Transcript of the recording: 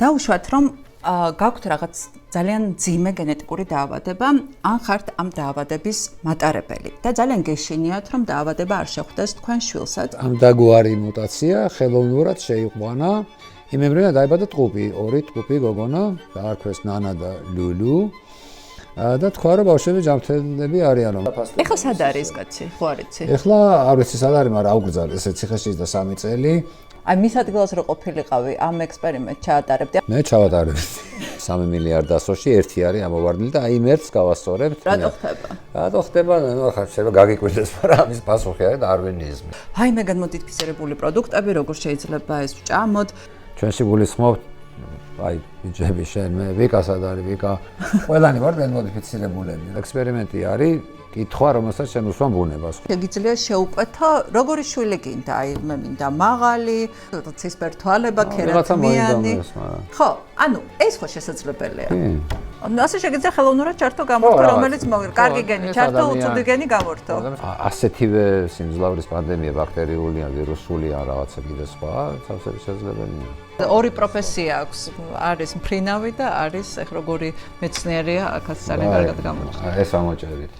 დაუშვათ, რომ გაქვთ რაღაც ძალიან მძიმე გენეტიკური დაავადება, ან ხართ ამ დაავადების მატარებელი და ძალიან გეშინიათ, რომ დაავადება არ შეხვდეს თქვენ შვილსაც. ამ დაგვარი მუტაცია ხელოვნურად შეიყვანა. იმებრინა დაიბადა ტყუპი, ორი ტყუპი გოგონა, დაარქვეს ნანა და ლულუ. და თქვა რომ ბავშვები ჯანმრთელები არიანო. ეხლა სად არის კაცი? ხო არ იცი? ეხლა არ ვიცი სად არის, მაგრამ აუგრძალ ესე ციხეში და 3 წელი. აი მის ადგილას რო ყოფილიყავი, ამ ექსპერიმენტს ჩაატარებდი. მე ჩავატარებდი. 3 მილიარდ ასოში ერთი არის ამოვარდნილი და აი მერც გავასწორებთ. რატო ხდება? რატო ხდება? ნუ ახლა შეიძლება გაგიკვირდეს, მაგრამ ამის პასუხი არის დარვინიზმი. აი მე განმოდიფიცირებული პროდუქტები, როგორ შეიძლება ეს ვჭამოთ? ჩვენში გულისხმობთ აი ბიჭები შენ მე ვიკასად არის ვიკა ყველანი ვარ განმოდიფიცირებულები. ექსპერიმენტი არის კითხვა, რომელსაც შენ უსვამ ბუნებას. შეგიძლია შეუკვეთო, როგორი შვილი გინდა? აი მე მინდა მაღალი, ცისფერ თვალება, ქერათმიანი. ხო, ანუ ეს ხო შესაძლებელია. ანუ ასე შეგიძლია ხელოვნურად ჩართო გამორთო, რომელიც კარგი გენი ჩართო, უცუდი გენი გამორთო. ასეთივე სიმძლავრის პანდემია ბაქტერიული ან ვირუსული ან რაღაცა კიდე სხვა, თავსები შესაძლებელია. ორი პროფესია აქვს, არის მფრინავი და არის ეგ როგორი მეცნიერია, აქაც ძალიან კარგად გამოჩნდა. ეს ამოჭერით.